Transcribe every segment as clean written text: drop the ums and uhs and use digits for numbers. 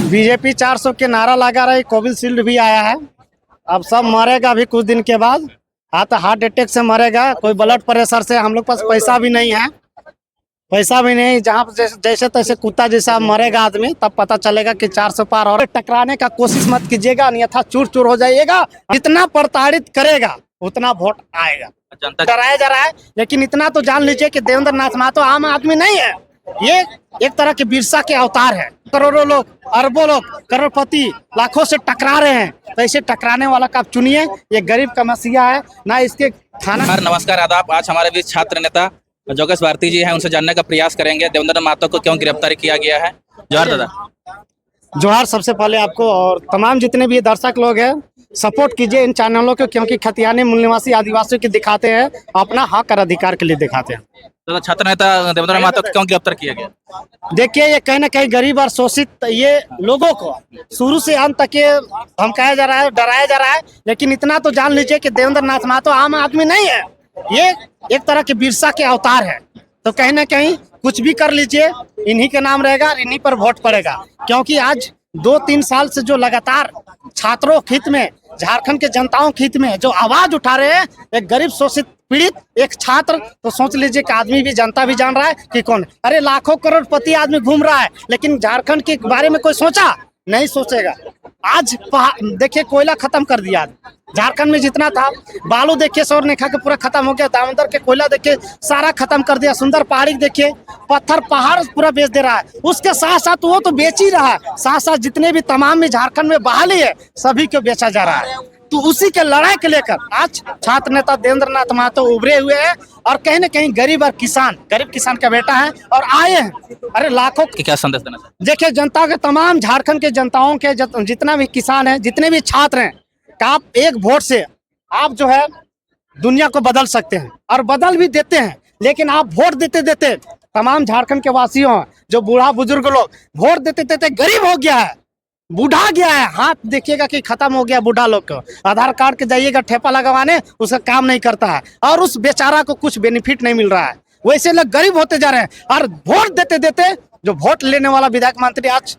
BJP 400 के नारा लगा रही, कोविशील्ड भी आया है। अब सब मरेगा भी कुछ दिन के बाद। हार्ट अटैक से मरेगा, कोई ब्लड प्रेशर से। हम लोग पास पैसा भी नहीं है, पैसा भी नहीं। जहाँ जैसे तैसे कुत्ता जैसा मरेगा आदमी, तब पता चलेगा कि 400 पार। और टकराने का कोशिश मत कीजिएगा, अन्यथा चूर चूर हो जाइएगा। जितना प्रताड़ित करेगा उतना वोट आएगा। डराया जा रहा है, लेकिन इतना तो जान लीजिए कि देवेंद्र नाथ महतो आम आदमी नहीं है। ये एक तरह के बिरसा के अवतार है। करोड़ों लोग, अरबों लोग, करोड़पति लाखों से टकरा रहे हैं, तो ऐसे टकराने वाला का आप चुनिए। ये गरीब का मसीहा है ना, इसके खाना। नमस्कार, आदाब। आज हमारे बीच छात्र नेता जोगेश भारती जी हैं, उनसे जानने का प्रयास करेंगे देवेंद्र महतो को क्यों गिरफ्तार किया गया है। जोहार दादा। जोहार। सबसे पहले आपको और तमाम जितने भी दर्शक लोग हैं, सपोर्ट कीजिए इन चैनलों को, क्योंकि खतियानी मूल निवासी आदिवासियों की दिखाते हैं, अपना हक और अधिकार के लिए दिखाते हैं। तो छात्र नेता देवेंद्र महतो को क्यों गिरफ्तार किया गया? देखिए, ये कहीं ना कहीं गरीब और शोषित ये लोगों को शुरू से अंत तक ये धमकाया जा रहा है, डराया जा रहा है। लेकिन इतना तो जान लीजिए कि देवेंद्र नाथ महतो आम आदमी नहीं है। ये एक तरह के बिरसा के अवतार है। तो कहीं ना कहीं कुछ भी कर लीजिए, इन्हीं के नाम रहेगा, इन्हीं पर वोट पड़ेगा। क्योंकि आज 2-3 साल से जो लगातार छात्रों के हित में, झारखंड के जनताओं के हित में जो आवाज उठा रहे हैं, एक गरीब शोषित पीड़ित एक छात्र, तो सोच लीजिए कि आदमी भी, जनता भी जान रहा है कि कौन। अरे लाखों करोड़पति आदमी घूम रहा है, लेकिन झारखंड के बारे में कोई सोचा नहीं, सोचेगा। आज देखिए, कोयला खत्म कर दिया झारखंड में जितना था। बालू देखिए स्वर्णरेखा के पूरा खत्म हो गया। दामोदर के कोयला देखिए सारा खत्म कर दिया। सुंदर पहाड़ी देखिए, पत्थर पहाड़ पूरा बेच दे रहा है। उसके साथ साथ वो तो बेच ही रहा है, साथ साथ जितने भी तमाम में झारखंड में बहाली है, सभी को बेचा जा रहा है। तो उसी के लड़ाई के लेकर आज छात्र नेता देवेंद्र नाथ महतो उभरे हुए हैं, और कहीं न कहीं गरीब किसान का बेटा है और आए हैं। अरे लाखों क्या संदेश देना चाहते? देखिए, जनता के, तमाम झारखंड के जनताओं के जितना भी किसान है, जितने भी छात्र हैं, आप एक वोट से आप जो है दुनिया को बदल सकते हैं, और बदल भी देते हैं। लेकिन आप वोट देते देते तमाम झारखंड के वासियों, जो बूढ़ा बुजुर्ग लोग, वोट देते देते गरीब हो गया है, बूढ़ा गया है। हाथ देखिएगा कि खत्म हो गया बूढ़ा लोग को। आधार कार्ड के जाइएगा ठेपा लगवाने, उसका काम नहीं करता है, और उस बेचारा को कुछ बेनिफिट नहीं मिल रहा है। वैसे लोग गरीब होते जा रहे हैं, और वोट देते देते जो वोट लेने वाला विधायक मंत्री आज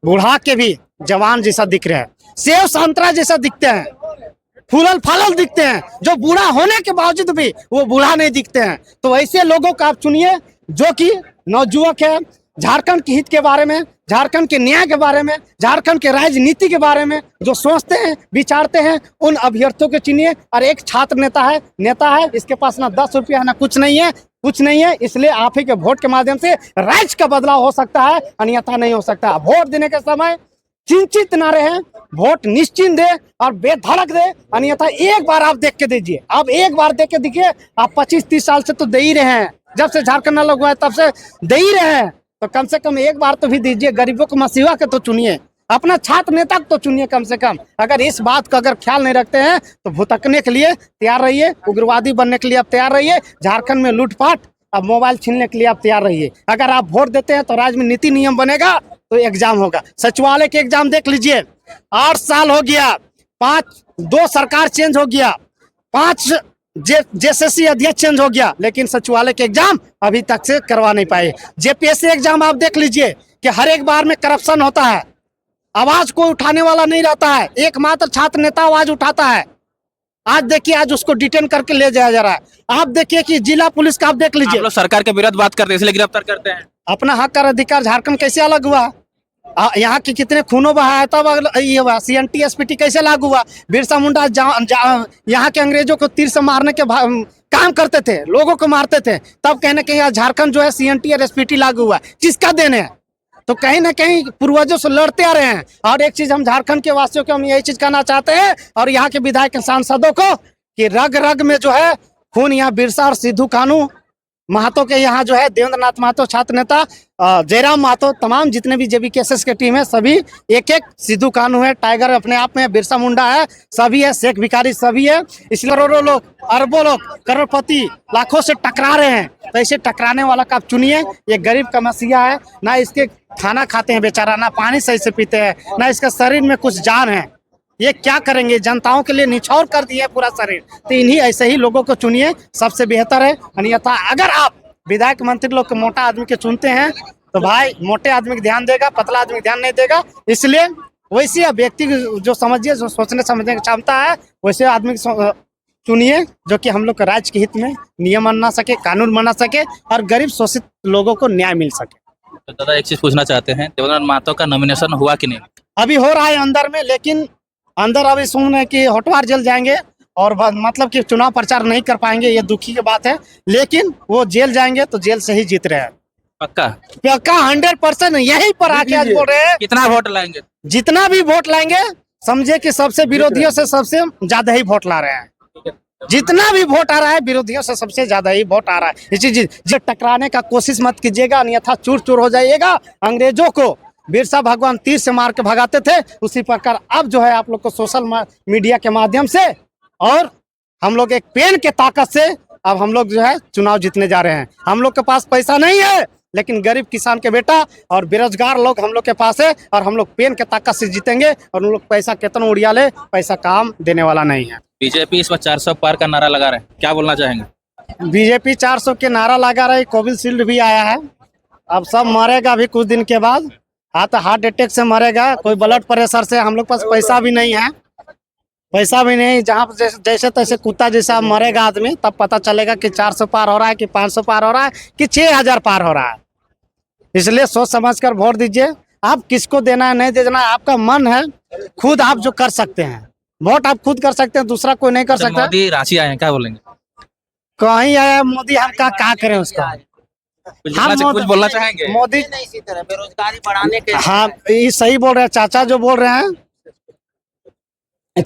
बूढ़ा के भी जवान जैसा दिख रहे हैं, सेव संतरा जैसा दिखते हैं, फूलल फालल दिखते हैं। जो बूढ़ा होने के बावजूद भी वो बूढ़ा नहीं दिखते हैं। तो ऐसे लोगों को आप चुनिए, जो कि नौजुवक है, झारखंड के हित के बारे में, झारखंड के न्याय के बारे में, झारखंड के राजनीति के बारे में जो सोचते हैं, विचारते हैं, उन अभ्यर्थियों को चुनिए। और एक छात्र नेता है, इसके पास ना 10 रुपया है ना कुछ नहीं है। इसलिए आप ही के वोट के माध्यम से राज्य का बदलाव हो सकता है, अन्यथा नहीं हो सकता। वोट देने के समय चिंतित ना रहे, वोट निश्चिंत दे और बेधड़क दे, अन्यथा एक बार आप देख के दीजिए। आप एक बार देख के देखिए, आप 25-30 साल से तो दे ही रहे हैं, जब से झारखंड अलग हुआ है तब से दे ही रहे हैं। तो कम से कम एक बार तो भी दीजिए। गरीबों को मसीहा के तो चुनिए, अपना छात्र नेता को तो चुनिए कम से कम। अगर इस बात का अगर ख्याल नहीं रखते हैं तो भुतकने के लिए तैयार रहिए, उग्रवादी बनने के लिए आप तैयार रहिए, झारखंड में लूटपाट, अब मोबाइल छीनने के लिए आप तैयार रहिए। अगर आप वोट देते हैं तो राज्य में नीति नियम बनेगा, तो एग्जाम होगा। सचिवालय के एग्जाम देख लीजिए, 8 साल हो गया, 2 सरकार चेंज हो गया, 5 जेएसएससी अध्यक्ष चेंज हो गया, लेकिन सचिवालय के एग्जाम अभी तक से करवा नहीं पाए। जेपीएससी एग्जाम आप देख लीजिए कि हर एक बार में करप्शन होता है, आवाज कोई उठाने वाला नहीं रहता है, एकमात्र छात्र नेता आवाज उठाता है। आज देखिए, आज उसको डिटेन करके ले जाया जा रहा है। आप देखिए कि जिला पुलिस का आप देख लीजिए। आप लोग सरकार के विरुद्ध बात करते हैं, इसलिए गिरफ्तार करते हैं। अपना हक और अधिकार, झारखंड कैसे अलग हुआ, यहाँ के कितने खूनों बहाया, तब ये हुआ। CNT SPT कैसे लागू हुआ? बिरसा मुंडा यहाँ के अंग्रेजों को तीर से मारने के काम करते थे, लोगों को मारते थे, तब कहीं ना कहीं झारखंड जो है CNT और SPT लागू हुआ। किसका देने है? तो कहीं ना कहीं पूर्वजों से लड़ते आ रहे हैं। और एक चीज हम झारखंड के वासियों को हम यही चीज कहना चाहते हैं, और यहाँ के विधायक सांसदों को, कि रग रग में जो है खून यहाँ बिरसा और सिद्धू कानू महतो के, यहाँ जो है देवेंद्र नाथ महतो छात्र नेता, जयराम महतो, तमाम जितने भी JBKSS के टीम है, सभी एक सिद्धू कानू है, टाइगर अपने आप में, बिरसा मुंडा है, सभी है, शेख भिखारी सभी है। इसलिए करोड़ों लोग, अरबों लोग, करोड़पति लाखों से टकरा रहे हैं, तो ऐसे टकराने वाला का आप चुनिए। ये गरीब का मसीहा है ना, इसके खाना खाते हैं बेचारा, ना पानी सही से पीते हैं, ना इसका शरीर में कुछ जान है। ये क्या करेंगे? जनताओं के लिए निछावर कर दिए पूरा शरीर। तो इन्हीं ऐसे ही लोगों को चुनिए, सबसे बेहतर है। अन्यथा अगर आप विधायक मंत्री लोग के मोटा आदमी के चुनते हैं तो भाई मोटे आदमी को ध्यान देगा, पतला आदमी को ध्यान नहीं देगा। इसलिए वैसे अब व्यक्ति की जो समझिए, जो सोचने समझने की क्षमता है, वैसे आदमी को चुनिए जो कि हम लोग के राज्य के हित में नियम बना सके, कानून बना सके और गरीब शोषित लोगों को न्याय मिल सके। तो दादा एक चीज पूछना चाहते हैं, देवेंद्र महतो का नॉमिनेशन हुआ कि नहीं? अभी हो रहा है अंदर में, लेकिन अंदर अभी सुन रहे हैं कि होटवार जेल जाएंगे और मतलब कि चुनाव प्रचार नहीं कर पाएंगे, ये दुखी की बात है। लेकिन वो जेल जाएंगे तो जेल से ही जीत रहे हैं, पक्का? पक्का 100%। यहीं पर आके आज बोल रहे हैं, कितना वोट लाएंगे? जितना भी वोट लाएंगे समझे कि सबसे विरोधियों से सबसे ज्यादा ही वोट ला रहे हैं। जितना भी वोट आ रहा है विरोधियों से सबसे ज्यादा ही वोट आ रहा है। इसी चीज जो टकराने का कोशिश मत कीजिएगा, अन्यथा चूर चूर हो जाइएगा। अंग्रेजों को बिरसा भगवान तीर से मार के भगाते थे, उसी प्रकार अब जो है आप लोग को सोशल मीडिया के माध्यम से और हम लोग एक पेन के ताकत से अब हम लोग जो है चुनाव जीतने जा रहे हैं। हम लोग के पास पैसा नहीं है, लेकिन गरीब किसान के बेटा और बेरोजगार लोग हम लोग के पास है, और हम लोग पेन के ताकत से जीतेंगे। और उन लोग पैसा कितना उड़िया ले, पैसा काम देने वाला नहीं है। बीजेपी इस बार 400 पार का नारा लगा रहे हैं, क्या बोलना चाहेंगे? बीजेपी 400 के नारा लगा रही, कोविशील्ड भी आया है। अब सब मरेगा अभी कुछ दिन के बाद, हार्ट अटैक से मरेगा, कोई ब्लड प्रेशर से। हम लोग पास पैसा भी नहीं है, पैसा भी नहीं। जहाँ जैसे तैसे कुत्ता जैसा मरेगा आदमी, तब पता चलेगा कि 400 पार हो रहा है कि 500 पार हो रहा है कि 6000 पार हो रहा है। इसलिए सोच समझ कर वोट दीजिए। आप किसको देना है नहीं देना आपका मन है, खुद आप जो कर सकते हैं वोट आप खुद कर सकते हैं, दूसरा कोई नहीं कर सकता। मोदी रांची आए हैं, क्या बोलेंगे? कहीं आया मोदी, हम क्या करें उसका? कुछ बोलना चाहेंगे? मोदी इसी तरह बेरोजगारी बढ़ाने के हाँ ये सही बोल रहे हैं चाचा, जो बोल रहे हैं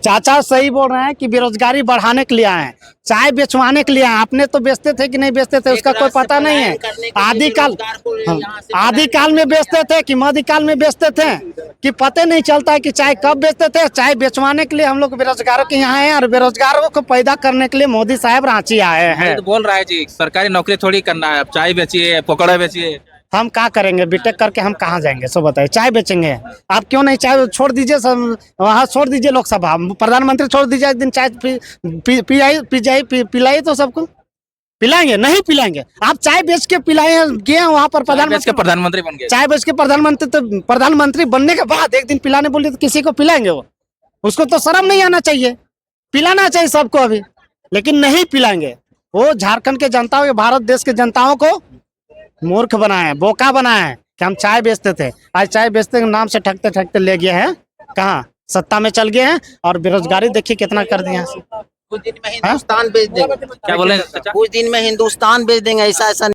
चाचा सही बोल रहे हैं कि बेरोजगारी बढ़ाने के लिए आए हैं, चाय बेचवाने के लिए आए। अपने तो बेचते थे कि नहीं बेचते थे उसका कोई पता नहीं है। आदिकाल में बेचते थे कि मध्यकाल में बेचते थे कि पता नहीं चलता है कि चाय कब बेचते थे। चाय बेचवाने के लिए हम लोग बेरोजगारों के यहाँ हैं, और बेरोजगारों को पैदा करने के लिए मोदी साहब रांची आए हैं। तो बोल रहा है जी सरकारी नौकरी थोड़ी करना है, अब चाय बेचिए, पकौड़े बेचिए। हम क्या करेंगे? बीटेक करके हम कहाँ जाएंगे? सो बताइए, चाय बेचेंगे? आप क्यों नहीं चाय छोड़ दीजिए, सब वहाँ छोड़ दीजिए, लोकसभा प्रधानमंत्री छोड़ दीजिए, एक दिन चाय पिलाई तो सबको पिलाएंगे? नहीं पिलाएंगे। आप चाय बेच के पिलाए गए वहाँ पर प्रधानमंत्री बन गए, चाय बेच के प्रधानमंत्री, तो प्रधानमंत्री बनने के बाद एक दिन पिलाने बोलिए तो किसी को पिलाएंगे? वो उसको तो शर्म नहीं आना चाहिए, पिलाना चाहिए सबको अभी, लेकिन नहीं पिलाएंगे। वो झारखंड के जनताओं के, भारत देश के जनताओं को मूर्ख बनाए, बोका बनाए कि हम चाय बेचते थे। आज चाय बेचते के नाम से ठगते ठगते ले गए हैं, कहाँ सत्ता में चल गए हैं, और बेरोजगारी देखिए कितना कर दिया है। कुछ दिन में हिंदुस्तान बेच देंगे। क्या बोले? कुछ दिन में हिंदुस्तान बेच देंगे, ऐसा